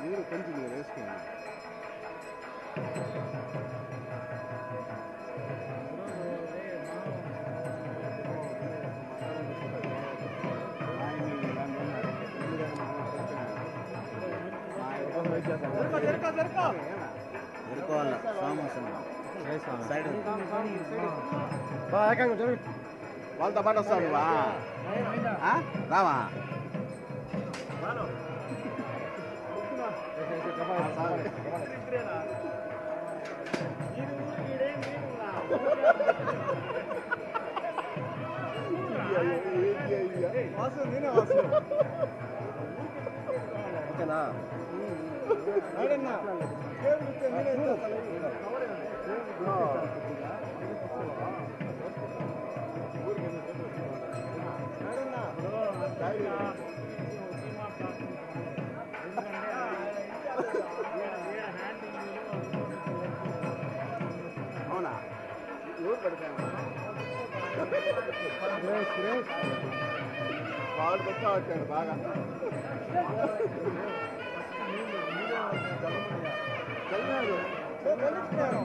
ನೀರು ಕಂಚಿದೆ ರೇಸ್ಕೊಂಡು వాళ్ళతో పాటు వస్తావు నువ్వా రావా ఓకేనా అవునా ఎవరు పెడతాను వాడు గొప్ప వచ్చాడు బాగా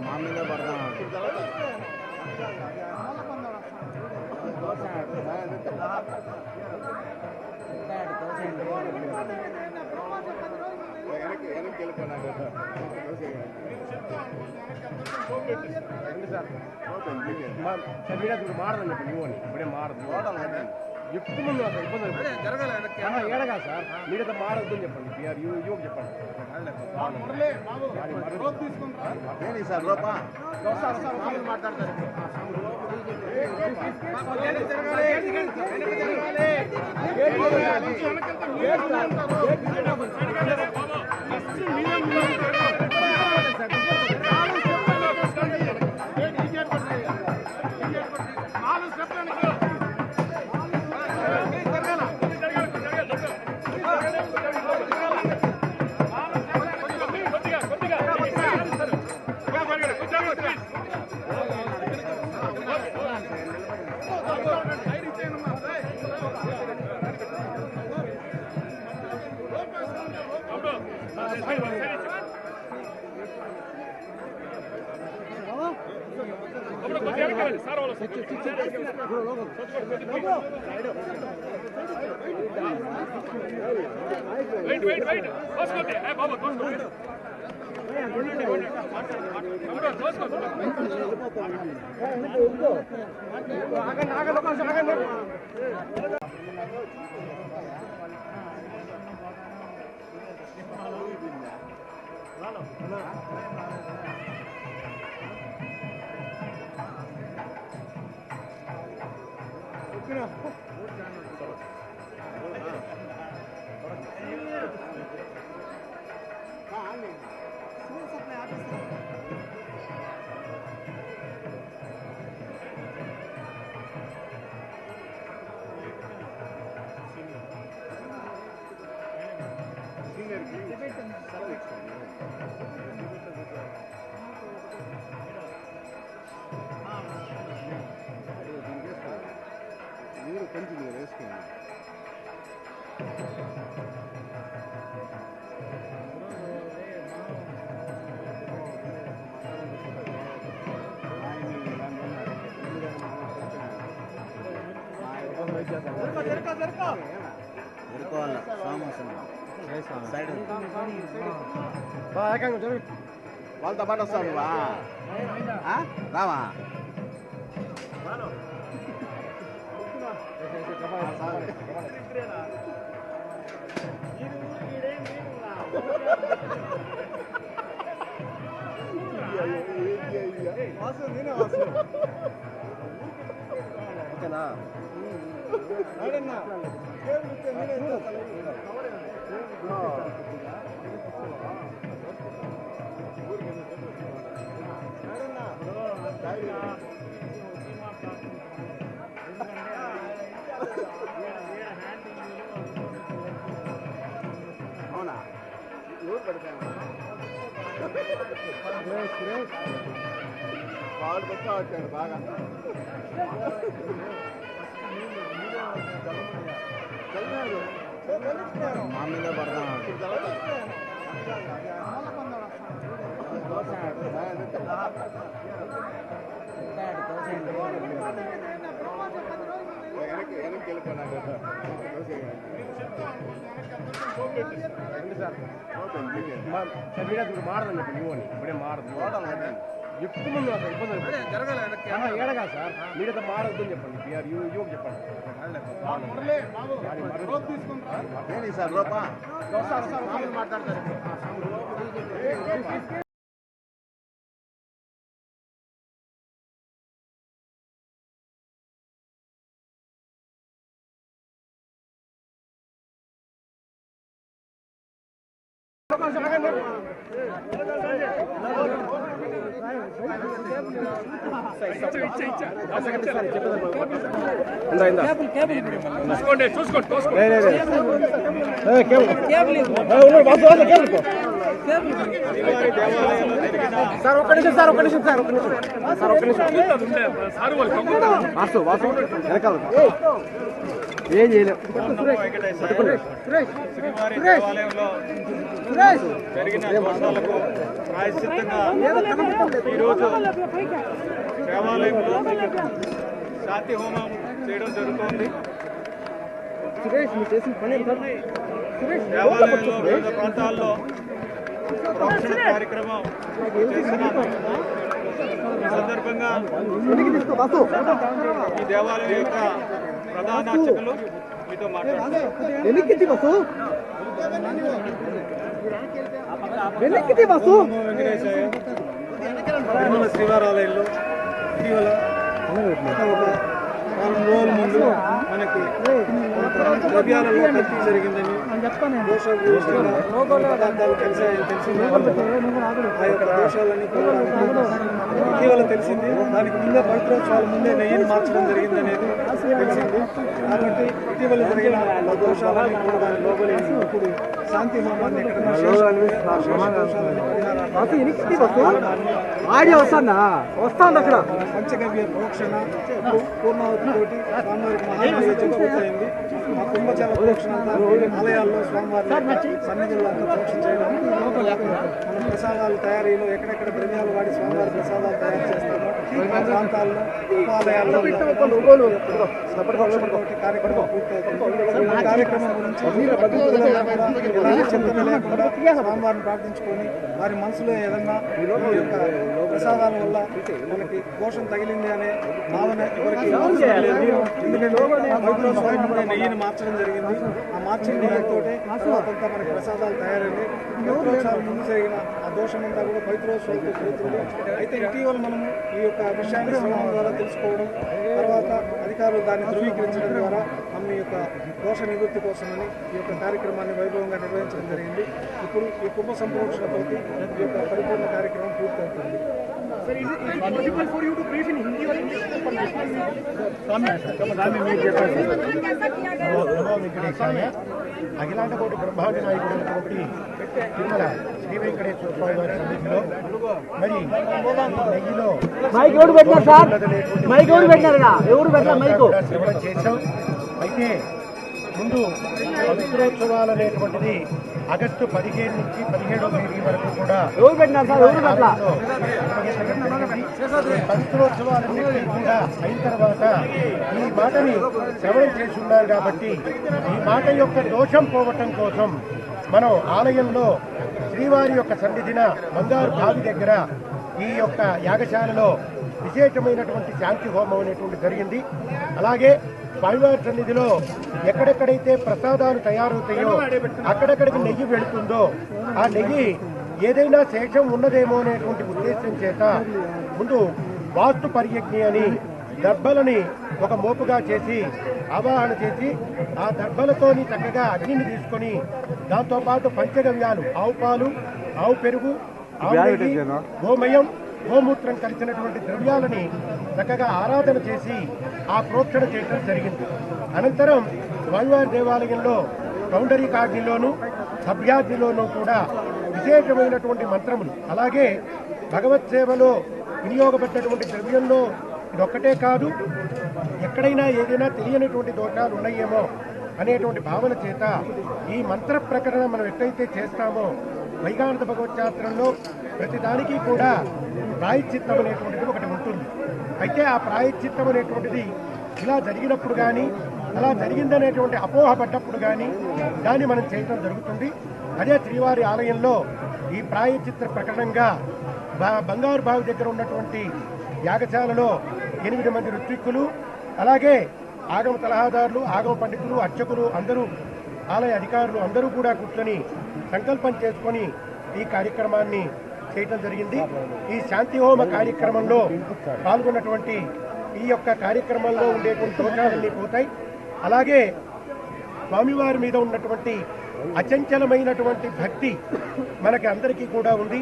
మా మీద పడతాడు వెనక్కి వెళ్ళిపోయినాడు మారదండి నువ్వు అని ఇప్పుడే మారదు ఎక్కువ ముందు ఇబ్బంది ఏడగా సార్ మీరైతే మారద్దు అని చెప్పండి యువకు చెప్పండి సార్ లోపా మాట్లాడతారు ನೀರು ಕಂಚಿದೆ ರೇಸ್ಕೊಂಡು వాళ్ళతో పాటు వస్తావు నువ్వా రావా ఓకేనా అవునా ఎవరు పెడతాను వాడు కొత్త వచ్చాడు బాగా మామూలుగా పడతాను మారదని చెప్పి నువ్వు అని ఇప్పుడే మారదు ఎక్కువ మంది ఇబ్బంది ఏడగా సార్ మీరైతే మారద్దు అని చెప్పండి పిఆర్ యువకు చెప్పండి సార్ మాట్లాడతారు సార్ ఒక్క నిమిషం సార్ వెనకాల ఏం చేయలేము జరిగిన దోషాలకు ప్రాయశ్చిత్తంగా ఈరోజు దేవాలయంలో శాంతి హోమం చేయడం జరుగుతోంది. దేవాలయంలో వివిధ ప్రాంతాల్లో ప్రోక్షణ కార్యక్రమం చేస్తున్నాము. ఈ సందర్భంగా ఈ దేవాలయం యొక్క ప్రధాన అర్చకులు మీతో మాట్లాడుతున్నారు. వెంకటేశయ్య తిరుమల శ్రీవారాలయంలో ఇటీవల ఒక వారం రోజుల ముందు మనకి ద్రవ్యాలలో కల్తీ జరిగిందని పదార్థాలు తెలిసింది. ఆ యొక్క దోషాలన్నీ ఇటీవల తెలిసింది. దానికి ముందే పవిత్రోత్సవాల ముందే నెయ్యిని మార్చడం జరిగిందనేది తెలిసింది. కాబట్టి ఇటీవల జరిగిన దోషాలని కూడా దాని లోపలి ఇప్పుడు శాంతి హోమాన్ని వస్తాను అక్కడ పంచగవ్య ప్రోక్షణ పూర్ణావతితోటి స్వామివారికి మహానైవేద్యం పూర్తయింది. ఆ కుంభజల ప్రోక్షణ ఆలయాల్లో స్వామివారి సన్నిధుల్లో అంతా ప్రోక్షణ చేయడం, మన ప్రసాదాలు తయారీలో ఎక్కడెక్కడ ద్రవ్యాలు వాడి స్వామివారి ప్రసాదాలు తయారు చేస్తామో ఆ ప్రాంతాల్లో ఉపాలయాల్లో కార్యక్రమం పూర్తవుతుంది. ఈ కార్యక్రమం గురించి ఎలాంటి చింతన లేకుండా స్వామివారిని ప్రార్థించుకొని వారి మనసులో ఏదన్నా ఈ యొక్క ప్రసాదాల వల్ల మనకి దోషం తగిలింది అనే భావన ఎవరికి ఎందుకంటే నెయ్యిని మార్చడం జరిగింది. ఆ మార్చిన నెయ్యితో తర్వాతంతా మనకి ప్రసాదాలు తయారైంది. పవిత్రోత్సవాల ముందు జరిగిన ఆ దోషం అంతా కూడా పవిత్రోత్సవాలతో పోతుంది. అయితే ఇటీవల మనము ఈ యొక్క విషయాన్ని శ్రవణం ద్వారా తెలుసుకోవడం, తర్వాత అధికారులు దాన్ని ధృవీకరించడం ద్వారా మనం ఈ యొక్క దోష నివృత్తి కోసమని ఈ యొక్క కార్యక్రమాన్ని వైభవంగా నిర్వహించడం జరిగింది. ఇప్పుడు ఈ కుంభ సంప్రోక్షణతో ఈ యొక్క పరిపూర్ణ కార్యక్రమం పూర్తవుతుంది. అఖిలాండ కోటి బ్రహ్మాండ నాయకుడైనటువంటి తిరుమల శ్రీ వెంకటేశ్వర స్వామి వారి సన్నిధిలో మరి నెయ్యిలో శ్రవణం చేశాం. అయితే ముందు పవిత్రోత్సవాలు అనేటువంటిది ఆగస్టు 15 నుంచి 17వ తేదీ వరకు కూడా పవిత్రోత్సవాలన్నింటినీ కూడా అయిన తర్వాత ఈ మాటని శ్రవణం చేసి ఉన్నారు. కాబట్టి ఈ మాట యొక్క దోషం పోవటం కోసం మనం ఆలయంలో శ్రీవారి యొక్క సన్నిధిన బంగారు బావి దగ్గర ఈ యొక్క యాగశాలలో విశేషమైనటువంటి శాంతి హోమం అనేటువంటి జరిగింది. అలాగే స్వామివారి సన్నిధిలో ఎక్కడెక్కడైతే ప్రసాదాలు తయారవుతాయో అక్కడెక్కడికి నెయ్యి వెళుతుందో ఆ నెయ్యి ఏదైనా శేషం ఉన్నదేమో అనేటువంటి ఉద్దేశం చేత ముందు వాస్తు పరియజ్ఞి అని దర్భలని ఒక మోపుగా చేసి ఆవాహన చేసి ఆ దర్భలతోని చక్కగా అగ్నిని తీసుకొని దాంతోపాటు పంచగవ్యాలు ఆవు పాలు ఆవు పెరుగు ఆవు నెయ్యి, గోమయం గోమూత్రం కలిసినటువంటి ద్రవ్యాలని చక్కగా ఆరాధన చేసి ఆ ప్రోక్షణ చేయడం జరిగింది. అనంతరం స్వామివారి దేవాలయంలో కౌండరీకాగ్నిలోను సభ్యాగ్నిలోనూ కూడా విశేషమైనటువంటి మంత్రములు, అలాగే భగవత్ సేవలో వినియోగపడినటువంటి ద్రవ్యంలో ఇదొక్కటే కాదు, ఎక్కడైనా ఏదైనా తెలియనటువంటి దోషాలు ఉన్నాయేమో అనేటువంటి భావన చేత ఈ మంత్ర ప్రకటన మనం ఎట్లయితే చేస్తామో వైగానత భగవత్శాస్త్రంలో ప్రతిదానికి కూడా ప్రాయశ్చిత్తం అనేటువంటిది ఒకటి ఉంటుంది. అయితే ఆ ప్రాయశ్చిత్తం అనేటువంటిది ఇలా జరిగినప్పుడు కానీ అలా జరిగిందనేటువంటి అపోహపడ్డప్పుడు కానీ దాన్ని మనం చేయడం జరుగుతుంది. అదే శ్రీవారి ఆలయంలో ఈ ప్రాయశ్చిత్త ప్రకటనగా బంగారు బావి దగ్గర ఉన్నటువంటి యాగశాలలో 8 మంది ఋత్విక్కులు, అలాగే ఆగమ సలహాదారులు, ఆగమ పండితులు, అర్చకులు అందరూ, ఆలయ అధికారులు అందరూ కూడా కూర్చొని సంకల్పం చేసుకొని ఈ కార్యక్రమాన్ని చేయడం జరిగింది. ఈ శాంతి హోమ కార్యక్రమంలో పాల్గొన్నటువంటి ఈ యొక్క కార్యక్రమంలో ఉండేటువంటి దోషాలన్నీ పోతాయి. అలాగే స్వామివారి మీద ఉన్నటువంటి అచంచలమైనటువంటి భక్తి మనకి అందరికీ కూడా ఉంది.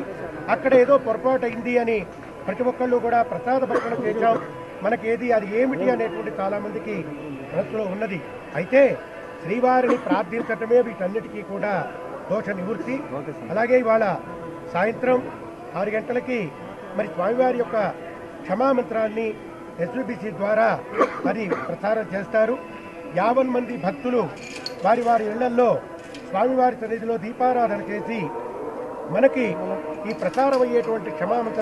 అక్కడ ఏదో పొరపాటు అయింది అని ప్రతి ఒక్కళ్ళు కూడా ప్రసాద భక్షణ చేశాం, మనకి ఏది అది ఏమిటి అనేటువంటి చాలా మందికి మనసులో ఉన్నది. అయితే శ్రీవారిని ప్రార్థించటమే వీటన్నిటికీ కూడా దోష నివృత్తి. అలాగే ఇవాళ సాయంత్రం 6 గంటలకి మరి స్వామివారి యొక్క క్షమామంత్రాన్ని ఎస్విబిసి ద్వారా మరి ప్రసారం చేస్తారు. 50 మంది భక్తులు వారి వారి ఇళ్లలో స్వామివారి సన్నిధిలో దీపారాధన చేసి మనకి ఈ ప్రసారం అయ్యేటువంటి క్షమామంత్రం